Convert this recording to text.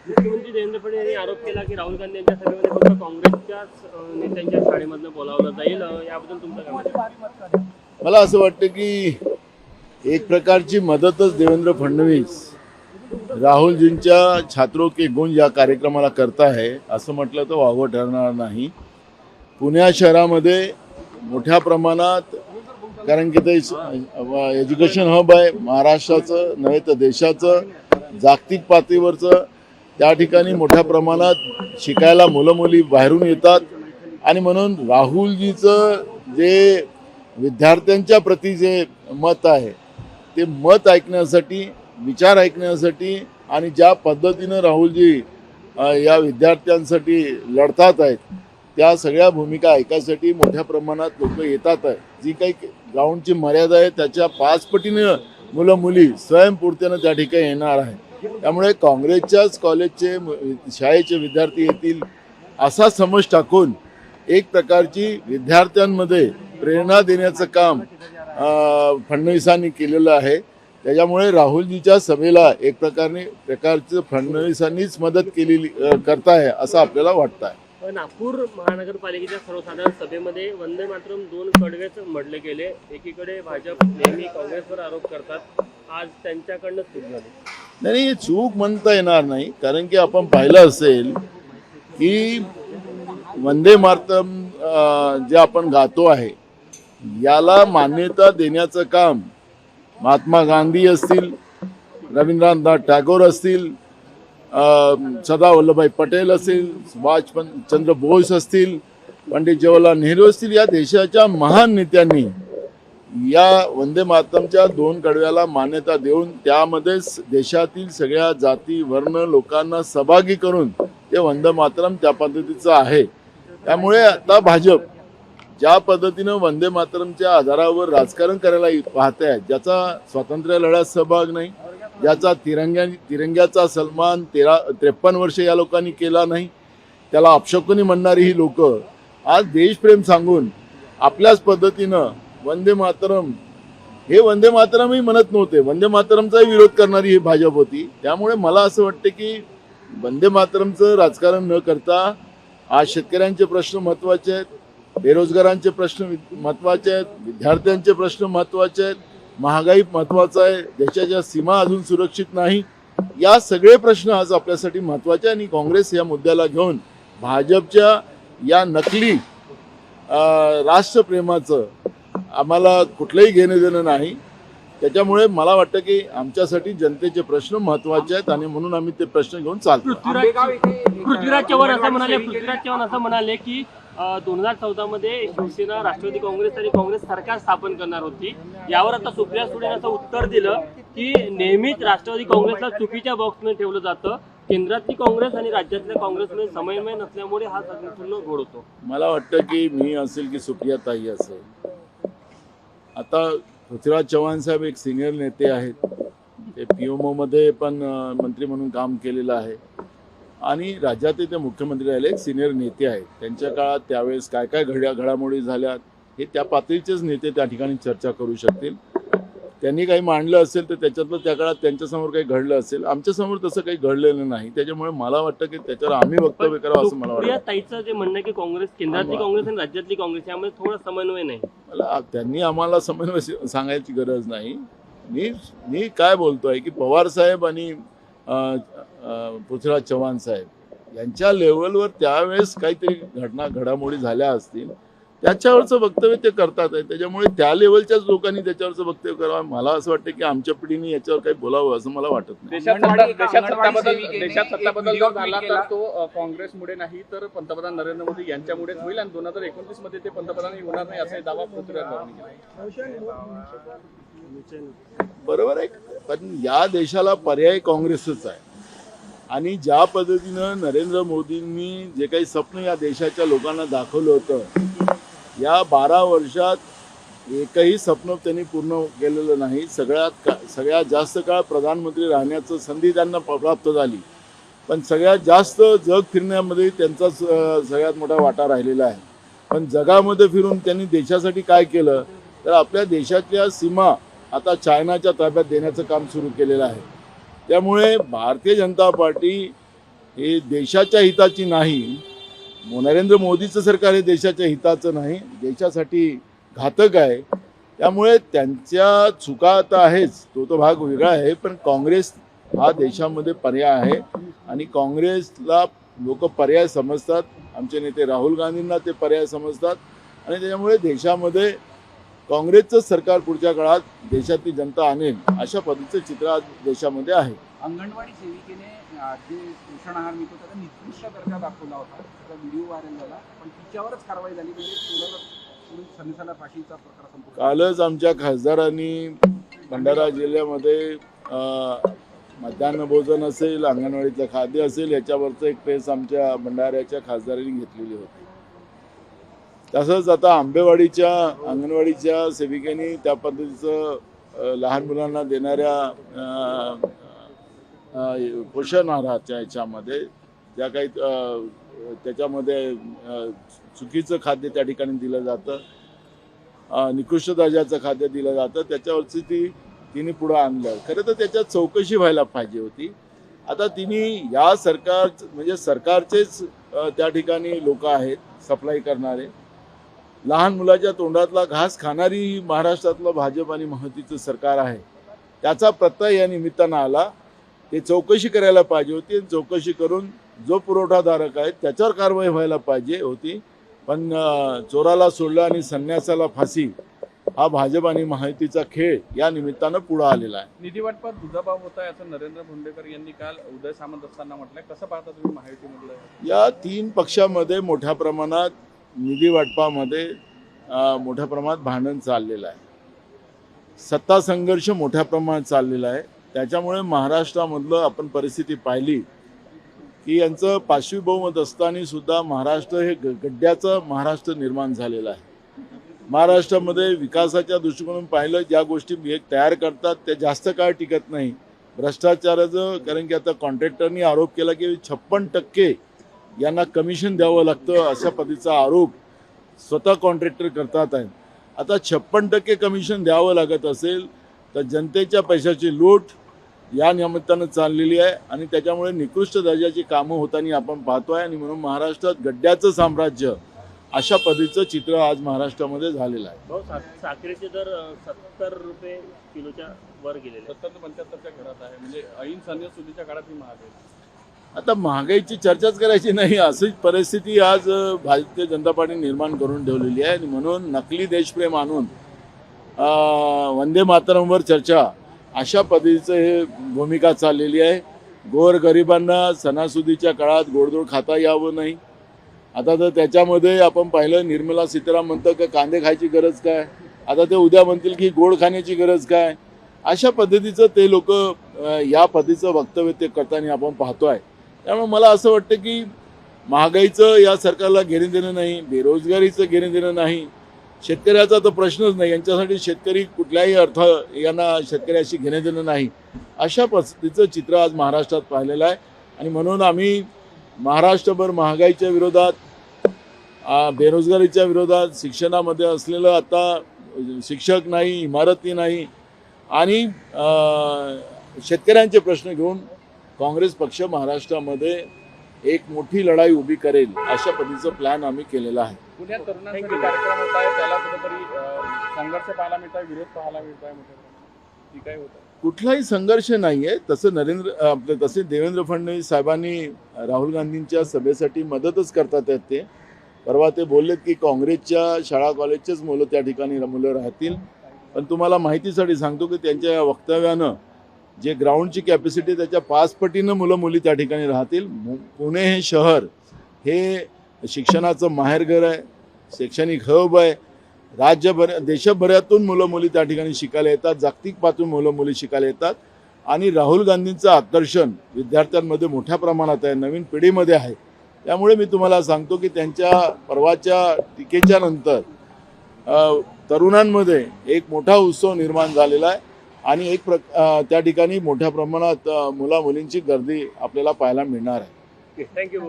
मुख्यमंत्री देवेंद्र फडणवीस यांनी आरोप केला की राहुल गांधी यांच्या सभेमध्ये फक्त काँग्रेसच्याच नेत्यांच्या शाळेमधनं बोलावलं जाईल, याबद्दल तुमचं काय मत आहे? मला असं वाटतं की एक प्रकारची मदतच देवेंद्र फडणवीस राहुलजींच्या छात्रों के गुंज या कार्यक्रमाला करत आहे असं म्हटलं तर वावगं ठरणार नाही. पुणे शहरामध्ये मोठ्या प्रमाणात, कारण की ते एज्युकेशन हब आहे महाराष्ट्राचं नव्हे तर देशाचं, जागतिक पातळीवरचं. त्या ठिकाणी मोठ्या प्रमाणात शिकायला मुलं मुली बाहेरून येतात आणि म्हणून राहुलजीचं जे विद्यार्थ्यांच्या प्रती जे मत आहे ते मत ऐकण्यासाठी, विचार ऐकण्यासाठी आणि ज्या पद्धतीनं राहुलजी या विद्यार्थ्यांसाठी लढतात आहेत त्या सगळ्या भूमिका ऐकायसाठी मोठ्या प्रमाणात लोक येतात आहेत. जी काही ग्राउंडची मर्यादा आहे त्याच्या 5 पटीनं मुलं मुली स्वयंपूर्तीनं त्या ठिकाणी येणार आहे. त्यामुळे काँग्रेसच्याच कॉलेजचे शाळेचे विद्यार्थी येतील असा समज टाकून एक प्रकारची विद्यार्थ्यांमध्ये प्रेरणा देण्याचं काम फडणवीसांनी केलेलं आहे. त्याच्यामुळे राहुलजीच्या सभेला एक प्रकारचं फडणवीसांनीच मदत केलेली करताय असं आपल्याला वाटतं आहे. नागपूर महानगरपालिकेच्या सर्वसाधारण सभेमध्ये वंदे मातरम 2 कडवेच म्हटले गेले. एकीकडे भाजप नेहमी काँग्रेसवर आरोप करतात, आज त्यांच्याकडनं चूक झाली. नाही, हे चूक म्हणता येणार नाही, कारण की आपण पाहिलं असेल की वंदे मातरम जे आपण गातो आहे याला मान्यता देण्याचं काम महात्मा गांधी असतील, रवींद्रनाथ टागोर असतील, सरदार वल्लभभाई पटेल असतील, सुभाषचंद्र बोस असतील, पंडित जवाहरलाल नेहरू असतील, या देशाच्या महान नेत्यांनी या वंदे मातरमच्या 2 कडव्याला मान्यता देऊन त्यामध्ये देशातील सगळ्या जाती वर्ण लोकांना सहभागी करून ते वंदे मातरम त्या पद्धतीचं आहे. त्यामुळे आता भाजप ज्या पद्धतीनं वंदे मातरमच्या आधारावर राजकारण करायला पाहत आहे, ज्याचा स्वातंत्र्य लढ्यात सहभाग नाही, ज्याचा तिरंग्याचा सन्मान 53 वर्ष या लोकांनी केला नाही, त्याला अपशकुनी म्हणणारी ही लोक आज देशप्रेम सांगून आपल्याच पद्धतीनं वंदे मातरम हे वंदे मातरमही म्हणत नव्हते, वंदे मातरमचाही विरोध करणारी ही भाजप होती. त्यामुळे मला असं वाटतं की वंदे मातरमचं राजकारण न करता आज शेतकऱ्यांचे प्रश्न महत्त्वाचे आहेत, बेरोजगारांचे प्रश्न महत्त्वाचे आहेत, विद्यार्थ्यांचे प्रश्न महत्त्वाचे आहेत, महागाई महत्त्वाचं आहे, देशाच्या सीमा अजून सुरक्षित नाही, या सगळे प्रश्न आज आपल्यासाठी महत्त्वाचे. आणि काँग्रेस या मुद्द्याला घेऊन भाजपच्या या नकली राष्ट्रप्रेमाचं आम्हाला कुठलंही घेणं देणं नाही. त्याच्यामुळे मला वाटतं की आमच्यासाठी जनतेचे प्रश्न महत्त्वाचे आहेत आणि म्हणून आम्ही ते प्रश्न घेऊन चालतो. पृथ्वीराज चव्हाण असं म्हणाले की 2014 मध्ये शिवसेना, राष्ट्रवादी काँग्रेस आणि काँग्रेस सरकार स्थापन करणार होती. यावर आता सुप्रिया सुळेंनी असं उत्तर दिलं की नेहमीच राष्ट्रवादी काँग्रेसला चुकीच्या बॉक्समध्ये ठेवलं जातं, केंद्रातली काँग्रेस आणि राज्यातल्या काँग्रेसमध्ये समन्वय नसल्यामुळे हा संपूर्ण घोळ होतो. मला वाटतं की मी असेल की सुप्रिया ताई असेल, आता पृथ्वीराज चव्हाण साहेब एक सिनियर नेते आहेत, ते PMO मध्ये पण मंत्री म्हणून काम केलेलं आहे आणि राज्याचे ते मुख्यमंत्री राहिले, एक सिनियर नेते आहेत. त्यांच्या काळात त्यावेळेस काय काय घडामोडी झाल्या हे त्या पातळीचेच नेते त्या ठिकाणी चर्चा करू शकतील. त्यांनी काही मांडलं असेल तर त्याच्यातलं त्या काळात त्यांच्यासमोर काही घडलं असेल, आमच्यासमोर तसं काही घडलेलं नाही. त्याच्यामुळे मला वाटतं की त्याच्यावर आम्ही वक्तव्य करावं असं मला वाटतं. ताईचं जे म्हणणं की काँग्रेस, केंद्रातली काँग्रेस आणि राज्यातली काँग्रेस यामध्ये थोडा समन्वय नाही, मला त्यांनी आम्हाला समन्वय सांगायची गरज नाही. मी काय बोलतोय की पवार साहेब आणि पृथ्वीराज चव्हाण साहेब यांच्या लेवलवर त्यावेळेस काहीतरी घडामोडी झाल्या असतील, त्याच्यावरचं वक्तव्य ते करतात आहे. त्याच्यामुळे त्या लेवलच्याच लोकांनी त्याच्यावरचं वक्तव्य करावं. मला असं वाटतं की आमच्या पिढीने याच्यावर काही बोलावं असं मला वाटत नाही. देशात सत्ताबदल जर झाला तर तो काँग्रेसमुळे नाही तर पंतप्रधान नरेंद्र मोदी यांच्यामुळेच होईल आणि 2029 मध्ये ते पंतप्रधान होणार नाही असा दावा पृथ्वीराज चव्हाणांनी केला. बरोबर आहे, पण या देशाला पर्याय काँग्रेसच आहे आणि ज्या पद्धतीनं नरेंद्र मोदींनी जे काही स्वप्न या देशाच्या लोकांना दाखवलं होतं, या 12 वर्षात एकही स्वप्न त्यांनी पूर्ण केलेलं नाही. सगळ्यात जास्त काळ प्रधानमंत्री राहण्याचं संधी त्यांना प्राप्त झाली, पण सगळ्यात जास्त जग फिरण्यामध्ये त्यांचा सगळ्यात मोठा वाटा राहिलेला आहे. पण जगामध्ये फिरून त्यांनी देशासाठी काय केलं तर आपल्या देशातल्या सीमा आता चायनाच्या ताब्यात देण्याचं काम सुरू केलेलं आहे. त्यामुळे भारतीय जनता पार्टी हे देशाच्या हिताची नाही. नरेंद्र मोदीचं सरकार हे देशाच्या हिताचं नाही, देशासाठी घातक आहे. त्यामुळे त्यांच्या चुका आता आहेच, तो भाग वेगळा आहे. पण काँग्रेस हा देशामध्ये पर्याय आहे आणि काँग्रेसला लोक पर्याय समजतात. आमचे नेते राहुल गांधींना ते पर्याय समजतात आणि त्याच्यामुळे देशामध्ये काँग्रेसचं सरकार पुढच्या काळात देशातली जनता आणेल अशा पद्धतीचं चित्र आज देशामध्ये आहे. अंगणवाडी सेविकेने जे पोषण आहार मिळतो त्याचा निकृष्ट दर्जा दाखवला होता, त्याचा व्हिडिओ व्हायरल झाला, पण तिच्यावरच कारवाई झाली. म्हणजे सनसाला फाशीचा प्रकार संपूर्ण. कालच आमच्या खासदारांनी भंडारा जिल्ह्यामध्ये मध्यान्ह भोजन असेल, अंगणवाडीतलं खाद्य असेल, याच्यावरचं एक प्रेस आमच्या भंडाऱ्याच्या खासदारांनी घेतलेली होती. तसंच आता आंबेवाडीच्या अंगणवाडीच्या सेविकेने त्या पद्धतीचं लहान मुलांना देणाऱ्या पोषण आहाराच्या ह्याच्यामध्ये ज्या काही त्याच्यामध्ये चुकीचं खाद्य त्या ठिकाणी दिलं जातं, निकृष्ट दर्जाचं खाद्य दिलं जातं, त्याच्यावरची तिने पुढं आणलं. खरं तर त्याच्यात चौकशी व्हायला पाहिजे होती. आता तिने या म्हणजे सरकारचेच त्या ठिकाणी लोक आहेत सप्लाय करणारे. लहान मुलाच्या तोंडातला घास खाणारी महाराष्ट्रातलं भाजप आणि महायुतीचं सरकार आहे. त्याचा प्रत्यय या निमित्तानं आला. ते चौकशी करायला पाहिजे होती. चौकशी करून जो पुरवठादारक आहे त्याच्यावर कारवाई व्हायला पाहिजे होती. पण चोराला सोडलं आणि संन्यासाला फाशी हा भाजप आणि महायुतीचा खेळ या निमित्तानं पुढे आलेला आहे. निधी वाटपात दुजाभाव होत आहे असं नरेंद्र भोंडेकर यांनी काल उदय सामंत असताना म्हटलंय. कसं पाहता तुम्ही महायुतीमधलं? या तीन पक्षामध्ये मोठ्या प्रमाणात निधी वाटपामध्ये मोठ्या प्रमाणात भांडण चाललेलं आहे. सत्ता संघर्ष मोठ्या प्रमाणात चाललेला आहे. त्याच्यामुळे महाराष्ट्रामधलं आपण परिस्थिती पाहिली की यांचं पाचवी बहुमत असताना सुद्धा महाराष्ट्र हे गड्ड्याचं महाराष्ट्र निर्माण झालेलं आहे. महाराष्ट्रामध्ये विकासाच्या दृष्टिकोनातून पाहिलं ज्या गोष्टी एक तयार करतात त्या जास्त काळ टिकत नाही. भ्रष्टाचाराचं, कारण की आता कॉन्ट्रॅक्टरनी आरोप केला की 56% यांना कमिशन द्यावं लागतं अशा पद्धतीचा आरोप स्वतः कॉन्ट्रॅक्टर करतात आहेत. आता 56% कमिशन द्यावं लागत असेल तर जनतेच्या पैशाची लूट या निमित्तानं चाललेली आहे आणि त्याच्यामुळे निकृष्ट दर्जाची कामं होताना आपण पाहतोय. आणि म्हणून महाराष्ट्रात गड्ड्याचं साम्राज्य अशा पद्धतीचं चित्र आज महाराष्ट्रामध्ये झालेलं आहे. भाऊ, साखरेचे दर 70 रुपये किलोच्या वर गेलेले, 70 ते 75च्या घरात आहे. म्हणजे ऐन सणासुदीच्या काळात ही महाग आहे. आता महागाईची चर्चाच करायची नाही अशीच परिस्थिती आज भारतीय जनता पार्टी निर्माण करून ठेवलेली आहे. आणि म्हणून नकली देशप्रेम आणून वंदे मातरमवर चर्चा अशा पद्धतीचं हे भूमिका चाललेली आहे. गोरगरिबांना सणासुदीच्या काळात गोडधोड खाता यावं नाही. आता तर त्याच्यामध्ये आपण पाहिलं निर्मला सीतारामन म्हणतं की कांदे खायची गरज काय, आता ते उद्या म्हणतील की गोड खाण्याची गरज काय. अशा पद्धतीचं ते लोक या पद्धतीचं वक्तव्य ते करताना आपण पाहतोय. त्यामुळे मला असं वाटतं की महागाईचं या सरकारला घेणं देणं नाही, बेरोजगारीचं घेणं देणं नाही, शेतकऱ्याचा तर प्रश्नच नाही. यांच्यासाठी शेतकरी कुठल्याही अर्थ यांना शेतकऱ्याशी घेणं देणं नाही. अशा पद्धतीचं चित्र आज महाराष्ट्रात पाहिलेलं आहे. आणि म्हणून आम्ही महाराष्ट्रभर महागाईच्या विरोधात, बेरोजगारीच्या विरोधात, शिक्षणामध्ये असलेलं आता शिक्षक नाही, इमारती नाही आणि शेतकऱ्यांचे प्रश्न घेऊन काँग्रेस पक्ष महाराष्ट्रामध्ये एक मोठी लढाई उभी करेल अशा पद्धतीचं प्लॅन आम्ही केलेला आहे. पुण्यात तरुणांसाठी कार्यक्रम होत आहे, त्याला कुठेतरी संघर्ष पाहायला मिळत आहे, विरोध पाहायला मिळत आहे. मोठ्या काय होतं? कुठलाही संघर्ष नाही आहे. तसं तसे देवेंद्र फडणवीस साहेबांनी राहुल गांधींच्या सभेसाठी मदतच करतात आहेत. ते परवा ते बोललेत की काँग्रेसच्या शाळा कॉलेजचेच मुलं त्या ठिकाणी मुलं राहतील. पण तुम्हाला माहितीसाठी सांगतो की त्यांच्या या वक्तव्यानं जे ग्राउंडची कॅपॅसिटी त्याच्या 5 पटीनं मुलं मुली त्या ठिकाणी राहतील. पुणे हे शहर हे शिक्षणाचं माहेरघर आहे, शैक्षणिक हब आहे. देशभरातून मुलं मुली त्या ठिकाणी शिकायला येतात, जागतिक पातळीवर मुलं मुली शिकायला येतात. आणि राहुल गांधींचं आकर्षण विद्यार्थ्यांमध्ये मोठ्या प्रमाणात आहे, नवीन पिढीमध्ये आहे. त्यामुळे मी तुम्हाला सांगतो की त्यांच्या परवाच्या टीकेच्या नंतर तरुणांमध्ये एक मोठा उत्सव निर्माण झालेला आहे आणि त्या ठिकाणी मोठ्या प्रमाणात मुला मुलींची गर्दी आपल्याला पाहायला मिळणार आहे. थँक्यू.